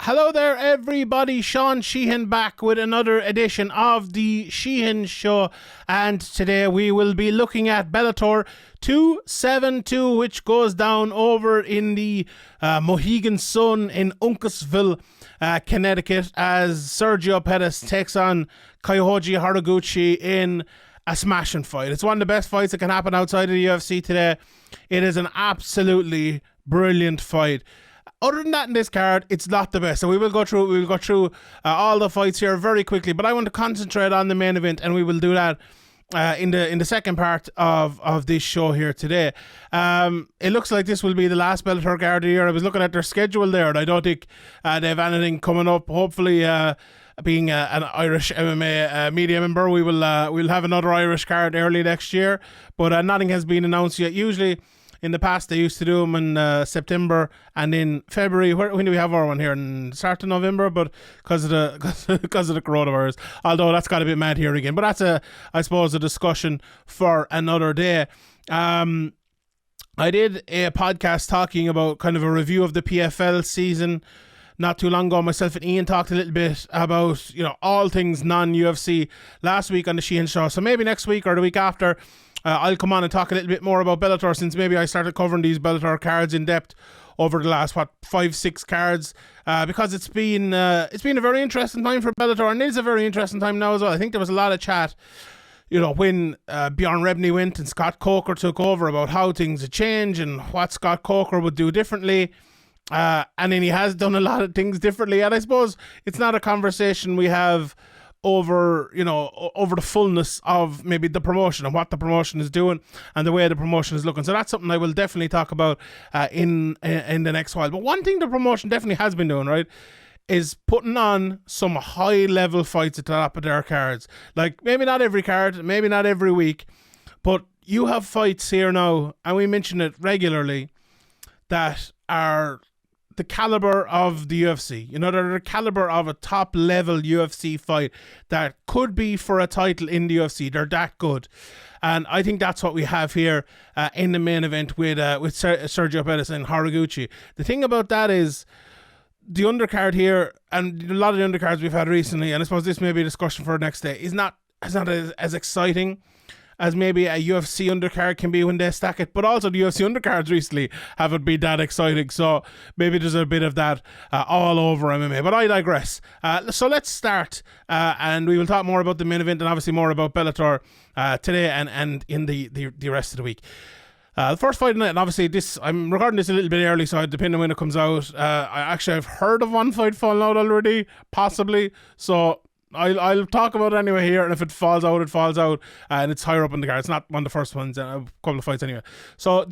Hello there, everybody. Sean Sheehan back with another edition of the Sheehan Show. And today we will be looking at Bellator 272, which goes down over in the Mohegan Sun in Uncasville, Connecticut, as Sergio Pettis takes on Kyoji Horiguchi in a smashing fight. It's one of the best fights that can happen outside of the UFC today. It is an absolutely brilliant fight. Other than that, in this card, it's not the best. So we will go through all the fights here very quickly. But I want to concentrate on the main event, and we will do that in the second part of this show here today. It looks like this will be the last Bellator card of the year. I was looking at their schedule there, and I don't think they have anything coming up. Hopefully, being an Irish MMA media member, we'll have another Irish card early next year. But nothing has been announced yet. Usually, in the past, they used to do them in September and in February. When do we have our one here? In the start of November, but because of the coronavirus. Although that's got a bit mad here again. But that's I suppose, a discussion for another day. I did a podcast talking about kind of a review of the PFL season not too long ago. Myself and Ian talked a little bit about, all things non-UFC last week on the Sheehan Show. So maybe next week or the week after, I'll come on and talk a little bit more about Bellator, since maybe I started covering these Bellator cards in depth over the last 5-6 cards, because it's been a very interesting time for Bellator, and it is a very interesting time now as well. I think there was a lot of chat, when Bjorn Rebney went and Scott Coker took over, about how things had changed and what Scott Coker would do differently. And then he has done a lot of things differently, and I suppose it's not a conversation we have over the fullness of maybe the promotion and what the promotion is doing and the way the promotion is looking. So that's something I will definitely talk about in the next while. But one thing the promotion definitely has been doing, right, is putting on some high level fights at the top of their cards. Like, maybe not every card, maybe not every week, but you have fights here now, and we mention it regularly, that are the caliber of the UFC. They're the caliber of a top level UFC fight that could be for a title in the UFC. They're that good. And I think that's what we have here in the main event with Sergio Pettis and Horiguchi. The thing about that is the undercard here, and a lot of the undercards we've had recently, and I suppose this may be a discussion for the next day, is not as exciting as maybe a UFC undercard can be when they stack it. But also the UFC undercards recently haven't been that exciting. So maybe there's a bit of that all over MMA. But I digress. So let's start. And we will talk more about the main event and obviously more about Bellator today and in the rest of the week. The first fight tonight, and obviously I'm recording this a little bit early, so depending on when it comes out. I've heard of one fight falling out already, possibly. So I'll talk about it anyway here, and if it falls out, it falls out, and it's higher up in the card. It's not one of the first ones, a couple of fights anyway. So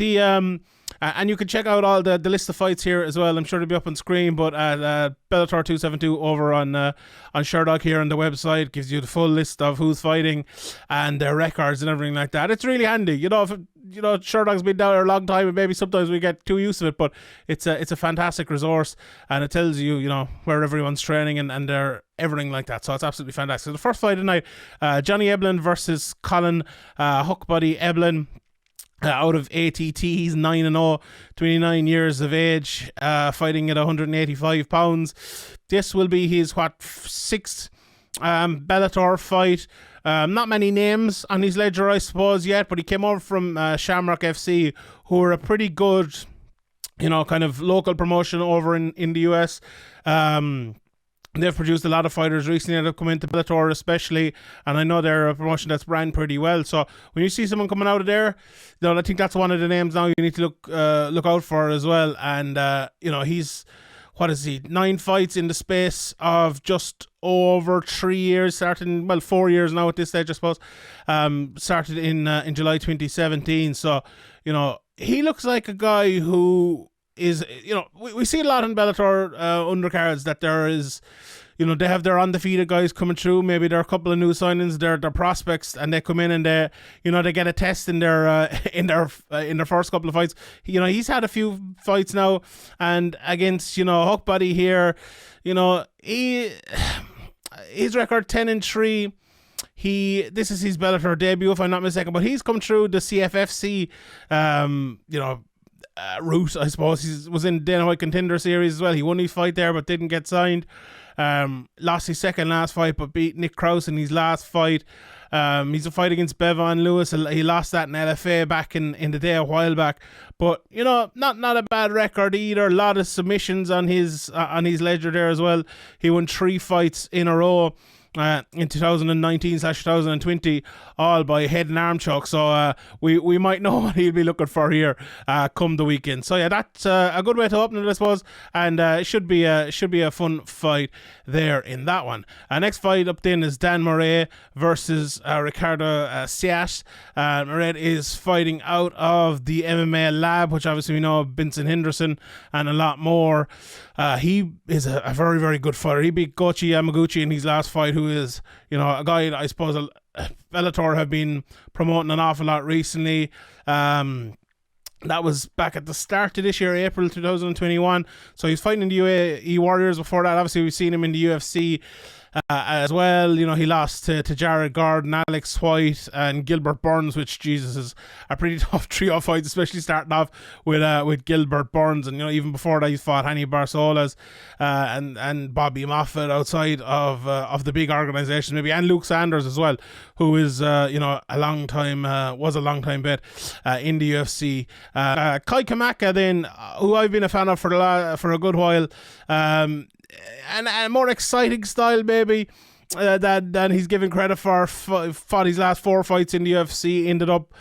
and you can check out all the list of fights here as well. I'm sure they'll be up on screen, but Bellator 272 over on Sherdog here on the website gives you the full list of who's fighting and their records and everything like that. It's really handy, Sherdog's been down there a long time, and maybe sometimes we get too used to it, but it's a fantastic resource, and it tells you, where everyone's training and their everything like that. So it's absolutely fantastic. So the first fight tonight, Johnny Eblen versus Collin, Huckbody Eblen. Out of ATT, he's 9-0, 29 years of age, fighting at 185 pounds. This will be his, sixth Bellator fight. Not many names on his ledger, I suppose, yet, but he came over from Shamrock FC, who are a pretty good, kind of local promotion over in the US. They've produced a lot of fighters recently that have come into Bellator especially, and I know they're a promotion that's ran pretty well. So when you see someone coming out of there, I think that's one of the names now you need to look out for as well. And he's, 9 fights in the space of just over 3 years, 4 years now at this stage, I suppose. Started in July 2017. So he looks like a guy who is, we see a lot in Bellator undercards that there is, they have their undefeated guys coming through. Maybe there are a couple of new signings, they're prospects, and they come in and they get a test in their first couple of fights. He's had a few fights now, and against Huckbody here, his record 10-3. This is his Bellator debut, if I'm not mistaken, but he's come through the CFFC, route, I suppose. He was in Dana White Contender Series as well. He won his fight there but didn't get signed. Lost his second last fight but beat Nick Krause in his last fight. He's a fight against Bevan Lewis. He lost that in LFA back in the day a while back. But, you know, not a bad record either. A lot of submissions on his ledger there as well. He won 3 fights in a row. In 2019/2020, all by head and arm choke. So we might know what he'll be looking for here come the weekend. So yeah, that's a good way to open it, I suppose, and it should be a fun fight there in that one. Next fight up then is Dan Moret versus Ricardo Sias. Moret is fighting out of the MMA lab, which obviously we know of Vincent Henderson and a lot more. He is a very, very good fighter. He beat Gochi Yamaguchi in his last fight, who is, you know, a guy that I suppose Bellator have been promoting an awful lot recently. That was back at the start of this year, April 2021. So he's fighting in the UAE Warriors before that. Obviously, we've seen him in the UFC as well. You know, he lost to Jared Gordon, Alex White and Gilbert Burns, which, Jesus, is a pretty tough trio of fights, especially starting off with Gilbert Burns. And, you know, even before that, he fought Hanny Barsolas and Bobby Moffett outside of the big organizations maybe, and Luke Sanders as well, who is, you know, was a long time bet in the UFC. Kai Kamaka then, who I've been a fan of for a good while, and a more exciting style maybe than he's given credit for. Fought his last 4 fights in the UFC, ended up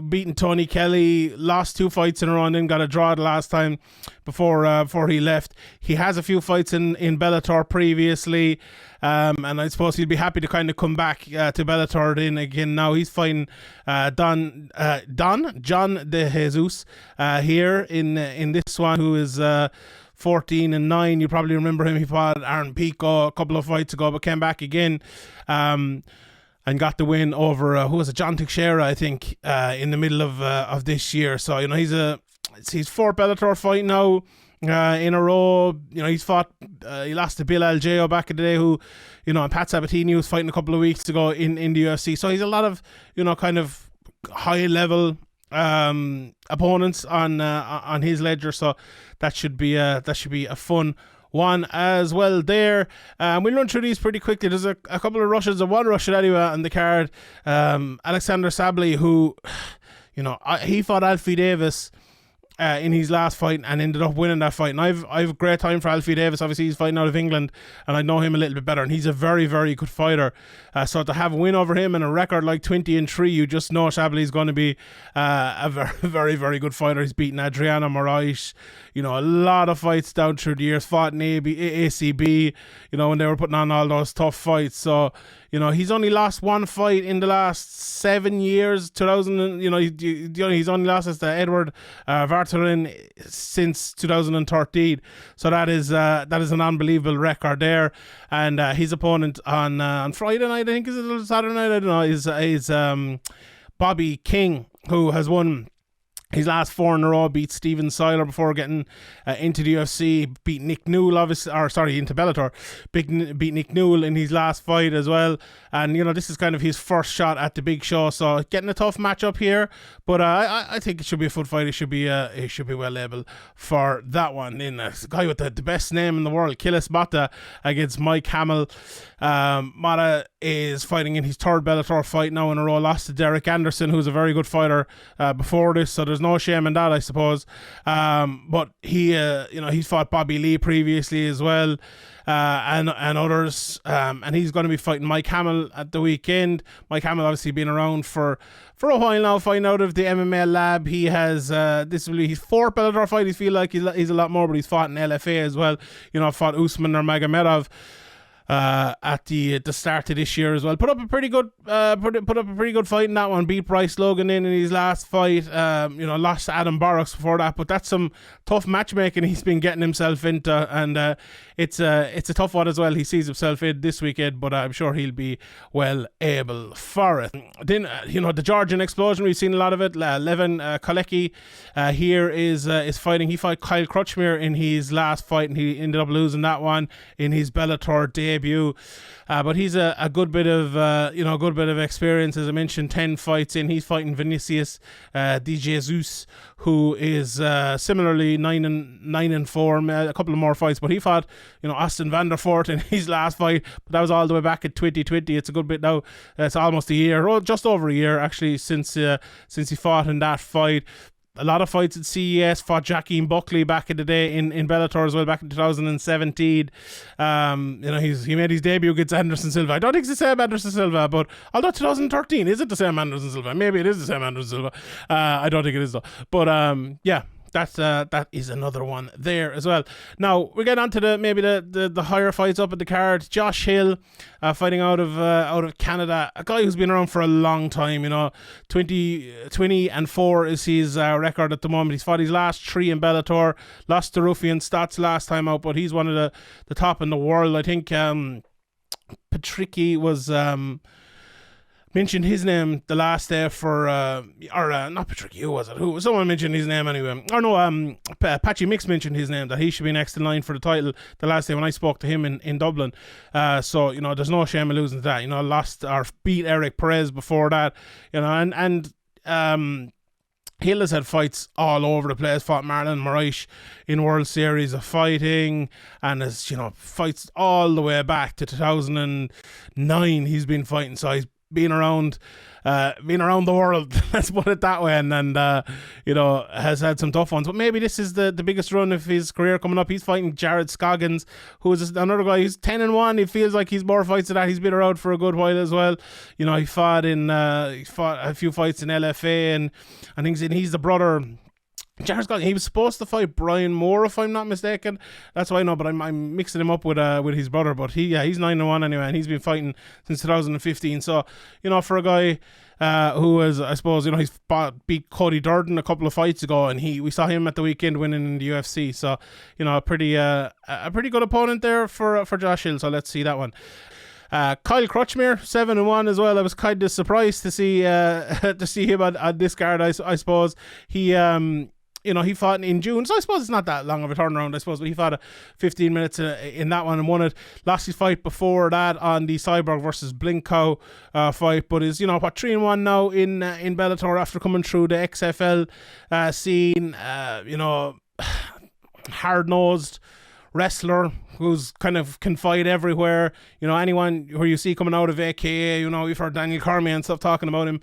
beating Tony Kelly, lost 2 fights in a row and then got a draw the last time before he left. He has a few fights in Bellator previously, and I suppose he'll be happy to kind of come back to Bellator then again. Now he's fighting John De Jesus here in this one, who is 14-9. You probably remember him. He fought Aaron Pico a couple of fights ago, but came back again and got the win over who was it, John Teixeira, I think, in the middle of this year. So, you know, he's 4th Bellator fight now in a row. You know, he's fought. He lost to Bill Algeo back in the day, who, you know, and Pat Sabatini was fighting a couple of weeks ago in the UFC. So he's a lot of, you know, kind of high level opponents on his ledger. So that should be a fun one as well there. We'll run through these pretty quickly. There's a couple of rushes, one Russian anyway on the card. Alexandr Shabliy, who, you know, he fought Alfie Davis in his last fight and ended up winning that fight. And I've a great time for Alfie Davis. Obviously, he's fighting out of England, and I know him a little bit better, and he's a very, very good fighter. So to have a win over him and a record like 20-3, you just know Shabliy is going to be a very, very, very good fighter. He's beaten Adriano Moraes, you know, a lot of fights down through the years, fought in ACB, you know, when they were putting on all those tough fights. So, you know, he's only lost 1 fight in the last 7 years. 2000, you know, he's only lost to Edward Vartarin since 2013. So that is an unbelievable record there. And his opponent on Friday night, I think, is it Saturday night? I don't know. Is Bobby King, who has won his last 4 in a row, beat Steven Seiler before getting into the UFC, beat Nick Newell, obviously, into Bellator, beat Nick Newell in his last fight as well. And, you know, this is kind of his first shot at the big show, so getting a tough matchup here, but I think it should be a fun fight. It should be well able for that one. In a guy with the best name in the world, Killys Mota against Mike Hamel. Mota is fighting in his 3rd Bellator fight now in a row, lost to Derek Anderson, who's a very good fighter before this, so there's no shame in that, I suppose. But he, you know, he's fought Bobby Lee previously as well, and others. And he's going to be fighting Mike Hamel at the weekend. Mike Hamel obviously been around for a while now, fighting out of the MMA lab. He has this will be his 4th Bellator fight. He feel like he's a lot more, but he's fought in LFA as well. You know, fought Usman or Magomedov at the start of this year as well. Put up a pretty good fight in that one. Beat Bryce Logan in his last fight. You know, lost to Adam Barrocks before that, but that's some tough matchmaking he's been getting himself into, and it's a tough one as well. He sees himself in this weekend, but I'm sure he'll be well able for it. Then you know, the Georgian explosion, we've seen a lot of it. Levan Kolecki here is fighting. He fought Kyle Crutchmer in his last fight, and he ended up losing that one in his Bellator debut. debut. But he's a good bit of experience. As I mentioned, 10 fights in. He's fighting Vinicius de Jesus, who is similarly 9-4, a couple of more fights. But he fought, Austin van der Voort in his last fight. But that was all the way back in 2020. It's a good bit now. It's almost a year, just over a year actually, since he fought in that fight. A lot of fights at CES, fought Joaquin Buckley back in the day in Bellator as well, back in 2017. He made his debut against Anderson Silva. I don't think it's the same Anderson Silva, but although 2013, is it the same Anderson Silva? Maybe it is the same Anderson Silva. I don't think it is though. But yeah. That is another one there as well. Now we get on to the higher fights up at the card. Josh Hill fighting out of Canada, a guy who's been around for a long time. 20-4 is his record at the moment. He's fought his last 3 in Bellator, lost to Ruffian Stotts last time out, but he's one of the top in the world. I think Patricky was mentioned his name the last day for not Patricky, who was it? Someone mentioned his name anyway. Or no, Patchy Mix mentioned his name, that he should be next in line for the title the last day when I spoke to him in Dublin. So there's no shame in losing to that. Lost or beat Eric Perez before that. And Hill has had fights all over the place. Fought Marlon Moret in World Series of Fighting, and has fights all the way back to 2009. He's been fighting, so he's been around the world, let's put it that way, and has had some tough ones. But maybe this is the biggest run of his career coming up. He's fighting Jared Scoggins, who is another guy who's 10-1. He feels like he's more fights than that. He's been around for a good while as well. He fought a few fights in LFA and things, and he's the brother. Jared Scoggins, he was supposed to fight Brian Moore, if I'm not mistaken. That's why I know, but I'm mixing him up with his brother. But he's 9-1 anyway, and he's been fighting since 2015. So for a guy who was, I suppose, he's beat Cody Durden a couple of fights ago, and we saw him at the weekend winning in the UFC. So a pretty good opponent there for Josh Hill. So let's see that one. Kyle Crutchmer, 7-1 as well. I was kind of surprised to see him on this card. I suppose he fought in June, so I suppose it's not that long of a turnaround, I suppose, but he fought 15 minutes in that one and won it. Lost his fight before that on the Cyborg versus Blinkow fight, but is 3-1 now in Bellator after coming through the XFL scene. Hard-nosed wrestler who's kind of can fight everywhere. Anyone who you see coming out of AKA, we've heard Daniel Cormier and stuff talking about him,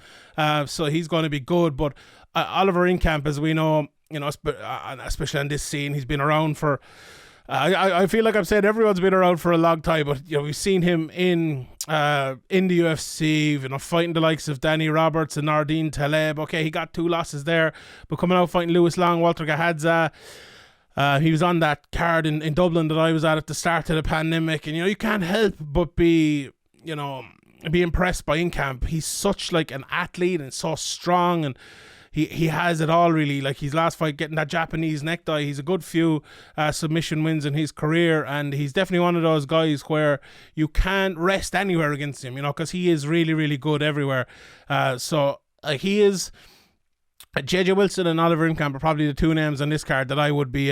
so he's going to be good. But Oliver Enkamp, as we know, especially on this scene, he's been around for I feel like I've said everyone's been around for a long time, but we've seen him in the UFC, fighting the likes of Danny Roberts and Nardine Taleb. Okay, he got 2 losses there, but coming out fighting Lewis Long, Walter Gahadza. He was on that card in Dublin that I was at the start of the pandemic, and you can't help but be impressed by Enkamp. He's such like an athlete and so strong, and he has it all really. Like his last fight, getting that Japanese necktie, he's a good few submission wins in his career, and he's definitely one of those guys where you can't rest anywhere against him, because he is really, really good everywhere. So he is. JJ Wilson and Oliver Enkamp are probably the 2 names on this card that I would be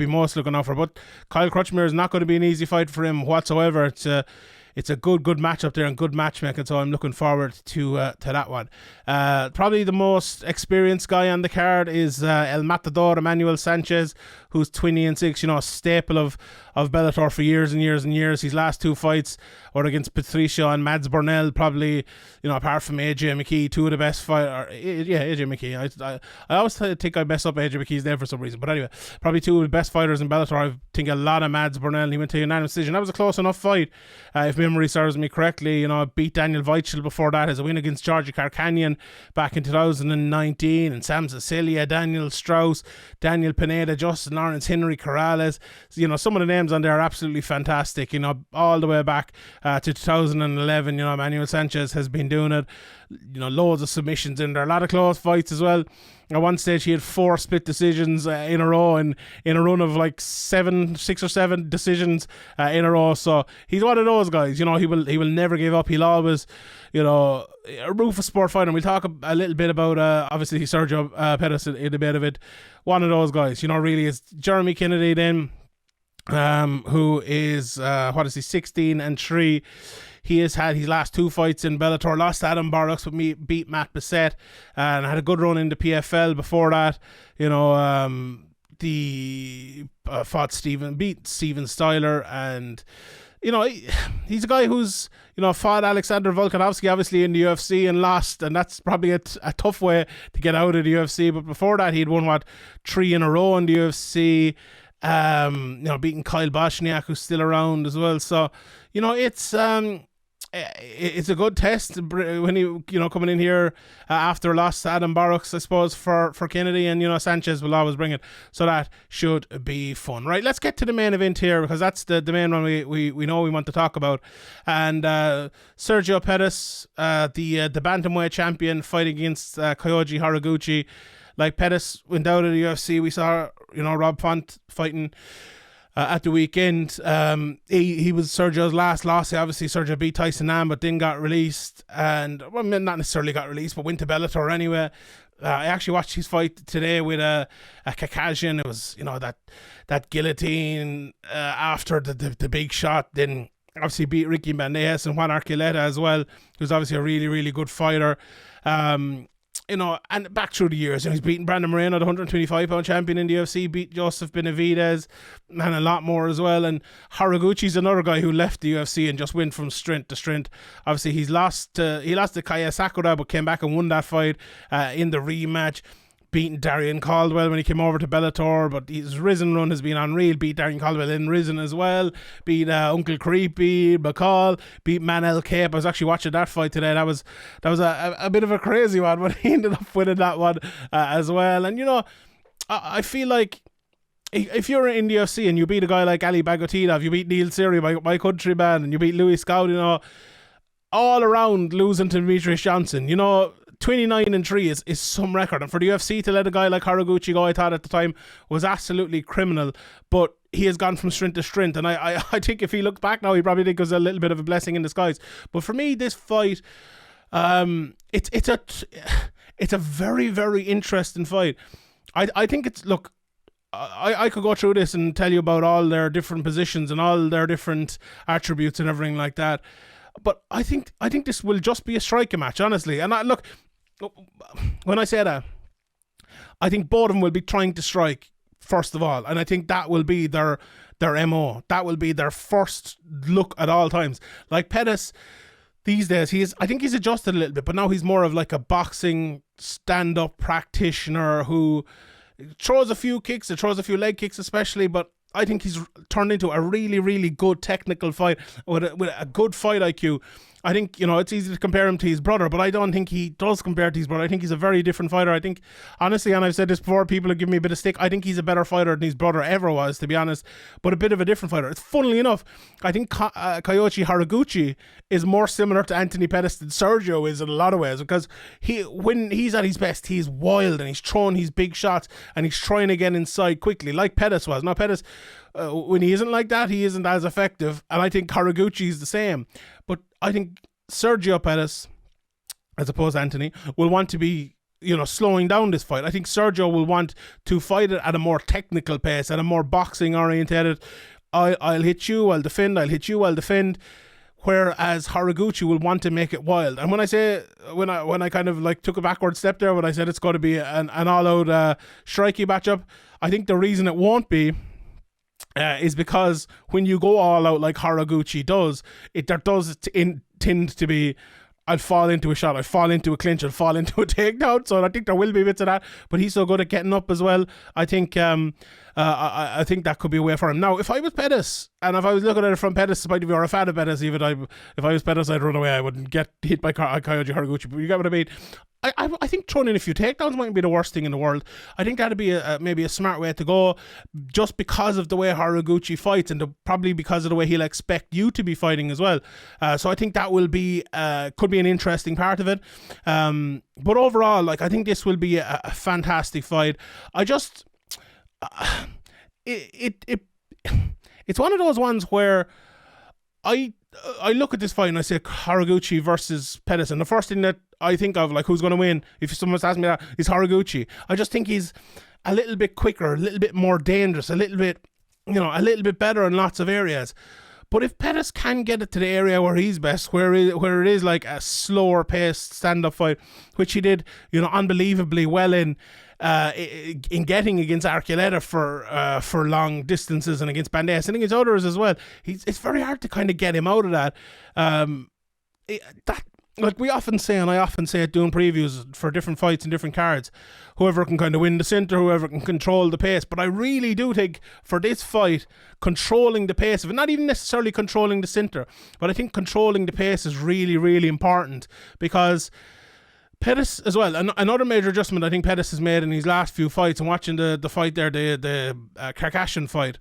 most looking out for. But Kyle Crutchmer is not going to be an easy fight for him whatsoever. It's a good matchup there and good matchmaking, so I'm looking forward to that one. Probably the most experienced guy on the card is El Matador Emmanuel Sanchez, who's 20-6, a staple of Bellator for years and years and years. His last 2 fights were against Patricio and Mads Burnell, probably, apart from AJ McKee, 2 of the best fighters. Yeah, AJ McKee. I always think I mess up AJ McKee's name for some reason, but anyway, probably 2 of the best fighters in Bellator. I think a lot of Mads Burnell. He went to a unanimous decision. That was a close enough fight, if memory serves me correctly. Beat Daniel Weichel before that, as a win against Georgie Carcanian back in 2019, and Sam Cecilia, Daniel Strauss, Daniel Pineda, Justin Lawrence, Henry Corrales. Some of the names on there are absolutely fantastic. All the way back to 2011. Emmanuel Sanchez has been doing it. Loads of submissions in there, a lot of close fights as well. At one stage, he had 4 split decisions in a row, and in a run of like 6 or 7 decisions in a row. So he's one of those guys. He will never give up. He'll always, a ruthless sport fighter. We'll talk a little bit about obviously Sergio Pettis in a bit of it. One of those guys. Really, it's Jeremy Kennedy then. who is 16-3. He has had his last 2 fights in Bellator, lost to Adam Barrocks, but beat Matt Bissett, and had a good run in the PFL before that. Beat Steven Styler, and he's a guy who's fought Alexander Volkanovski obviously in the UFC and lost, and that's probably a tough way to get out of the UFC. But before that, he'd won 3 in a row in the UFC. Beating Kyle Bochniak, who's still around as well. So it's a good test when he coming in here after a loss to Adam Barrocks, I suppose, for Kennedy, and Sanchez will always bring it, so that should be fun. Right, let's get to the main event here, because that's the main one we know we want to talk about. And Sergio Pettis, the bantamweight champion, fighting against Kyoji Horiguchi. Like, Pettis went out of the UFC. We saw Rob Font fighting at the weekend. He was Sergio's last loss. Obviously, Sergio beat Tyson Nam, but then got released, and not necessarily got released, but went to Bellator anyway. I actually watched his fight today with a Caucasian. It was that guillotine after the big shot. Then obviously beat Ricky Bandejas and Juan Archuleta as well, who's obviously a really, really good fighter. And back through the years, he's beaten Brandon Moreno, the 125-pound champion in the UFC, beat Joseph Benavidez, and a lot more as well. And Horiguchi's another guy who left the UFC and just went from strength to strength. Obviously, he lost to Kaya Sakura, but came back and won that fight in the rematch. Beating Darian Caldwell when he came over to Bellator, but his Rizin run has been unreal. Beat Darian Caldwell in Rizin as well. Beat Uncle Creepy, McCall. Beat Manel Cape. I was actually watching that fight today. That was a bit of a crazy one, but he ended up winning that one as well. And I feel like if you're in the UFC and you beat a guy like Ali Bagotinov, you beat Neil Seery, my countryman, and you beat Louis Scout, all around losing to Demetrius Johnson, 29-3 is some record, and for the UFC to let a guy like Horiguchi go, I thought at the time, was absolutely criminal. But he has gone from strength to strength, and I think if he looks back now, he probably think it was a little bit of a blessing in disguise. But for me, this fight, it's a very, very interesting fight. I think it's, look, I could go through this and tell you about all their different positions and all their different attributes and everything like that. But I think this will just be a striker match, honestly. And look, when I say that, I think both of them will be trying to strike first of all, and I think that will be their MO. That will be their first look at all times. Like Pettis, these days, I think he's adjusted a little bit, but now he's more of like a boxing stand-up practitioner who throws a few kicks, throws a few leg kicks especially, but I think he's turned into a really, really good technical fight with a good fight IQ. I think, it's easy to compare him to his brother, but I don't think he does compare to his brother. I think he's a very different fighter. I think, honestly, and I've said this before, people have given me a bit of stick, I think he's a better fighter than his brother ever was, to be honest, but a bit of a different fighter. It's funnily enough, I think Kyoji Horiguchi is more similar to Anthony Pettis than Sergio is in a lot of ways, because when he's at his best, he's wild and he's throwing his big shots and he's trying to get inside quickly, like Pettis was. Now, Pettis, when he isn't like that, he isn't as effective, and I think Horiguchi is the same. But I think Sergio Pettis, as opposed to Anthony, will want to be, slowing down this fight. I think Sergio will want to fight it at a more technical pace, at a more boxing orientated. I'll hit you, I'll defend. I'll hit you, I'll defend. Whereas Horiguchi will want to make it wild. And when I kind of like took a backward step there, when I said it's going to be an all-out strikey matchup, I think the reason it won't be is because when you go all out like Horiguchi does, there does tend to be, I'll fall into a shot, I'll fall into a clinch, I'll fall into a takedown. So I think there will be bits of that, but he's so good at getting up as well. I think I think that could be a way for him. Now, if I was Pettis, and if I was looking at it from Pettis' point of view, or a fan of Pettis, if I was Pettis, I'd run away. I wouldn't get hit by Kyoji Horiguchi, but you get what I mean. I think throwing in a few takedowns might be the worst thing in the world. I think that'd be maybe a smart way to go, just because of the way Horiguchi fights, and probably because of the way he'll expect you to be fighting as well. So I think that will be could be an interesting part of it. But overall, I think this will be a fantastic fight. I just it's one of those ones where I look at this fight and I say Horiguchi versus Pettis, and the first thing that I think of, who's going to win, if someone's asking me that, is Horiguchi. I just think he's a little bit quicker, a little bit more dangerous, a little bit a little bit better in lots of areas. But if Pettis can get it to the area where he's best, where it is like a slower paced stand-up fight, which he did, unbelievably well in getting against Archuleta for long distances and against Banderas and against others as well. It's very hard to kind of get him out of that. Like we often say, and I often say it doing previews for different fights and different cards, whoever can kind of win the center, whoever can control the pace. But I really do think for this fight, controlling the pace of it, not even necessarily controlling the center, but I think controlling the pace is really, really important, because Pettis as well, another major adjustment I think Pettis has made in his last few fights, and watching the fight there, the Karkashian fight,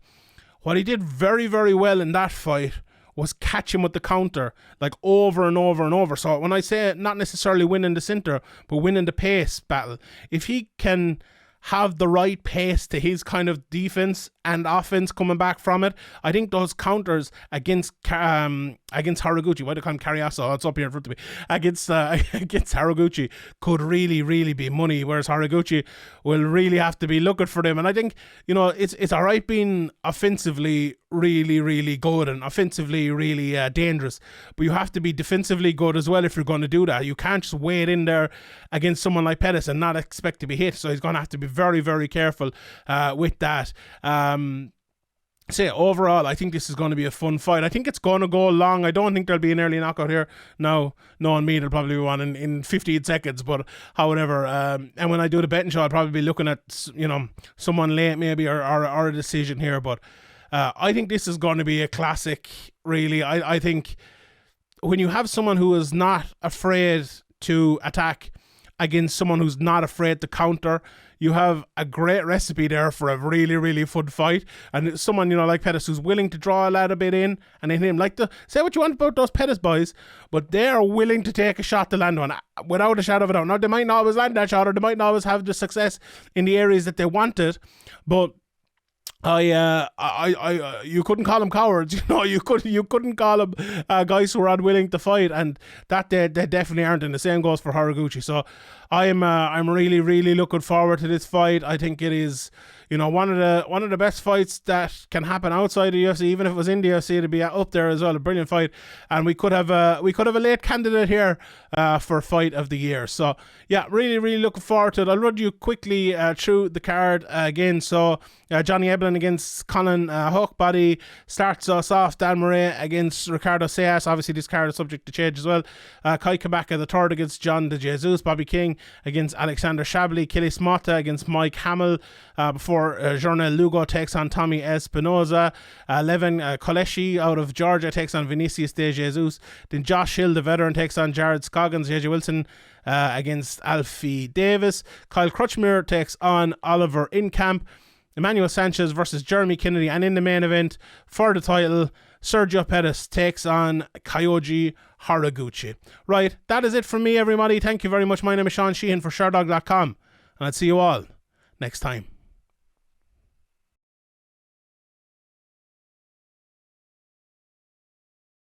what he did very, very well in that fight was catch him with the counter, like over and over and over. So when I say not necessarily winning the center, but winning the pace battle, if he can have the right pace to his kind of defense and offense coming back from it, I think those counters against Horiguchi, why do they call him Carriasso? It's up here in front of me. Against Horiguchi could really, really be money, whereas Horiguchi will really have to be looking for them. And I think, it's all right being offensively really, really good and offensively really dangerous, but you have to be defensively good as well if you're going to do that. You can't just wade in there against someone like Pettis and not expect to be hit, so he's going to have to be very, very careful with that. Overall, I think this is going to be a fun fight. I think it's going to go long. I don't think there'll be an early knockout here. No, knowing me, there'll probably be one in 15 seconds, but however, and when I do the betting show, I'll probably be looking at, someone late maybe or a decision here, but I think this is going to be a classic, really. I think when you have someone who is not afraid to attack against someone who's not afraid to counter, you have a great recipe there for a really, really fun fight. And someone, like Pettis, who's willing to draw a lad a bit in and then him, say what you want about those Pettis boys, but they are willing to take a shot to land one without a shadow of a doubt. Now, they might not always land that shot, or they might not always have the success in the areas that they wanted, but you couldn't call them cowards, you couldn't call them guys who are unwilling to fight, and that they definitely aren't, and the same goes for Horiguchi. So I'm really, really looking forward to this fight. I think it is, one of the best fights that can happen outside the UFC. Even if it was in the UFC, it'd be up there as well. A brilliant fight, and we could have a late candidate here for fight of the year. So yeah, really, really looking forward to it. I'll run you quickly through the card again. So Johnny Eblen against Collin, Huckbody starts us off. Dan Moret against Ricardo Seas. Obviously, this card is subject to change as well. Kai Kamaka the third against John De Jesus. Bobby King against Alexandr Shabliy. Killys Mota against Mike Hamel. Before Journal Lugo takes on Tommy Espinoza. Levan Koleshi out of Georgia takes on Vinicius De Jesus. Then Josh Hill, the veteran, takes on Jared Scoggins. J.J. Wilson against Alfie Davis. Kyle Crutchmer takes on Oliver Enkamp. Emmanuel Sanchez versus Jeremy Kennedy. And in the main event for the title, Sergio Pettis takes on Kyoji Horiguchi. Right, that is it from me, everybody. Thank you very much. My name is Sean Sheehan for Sherdog.com, and I'll see you all next time.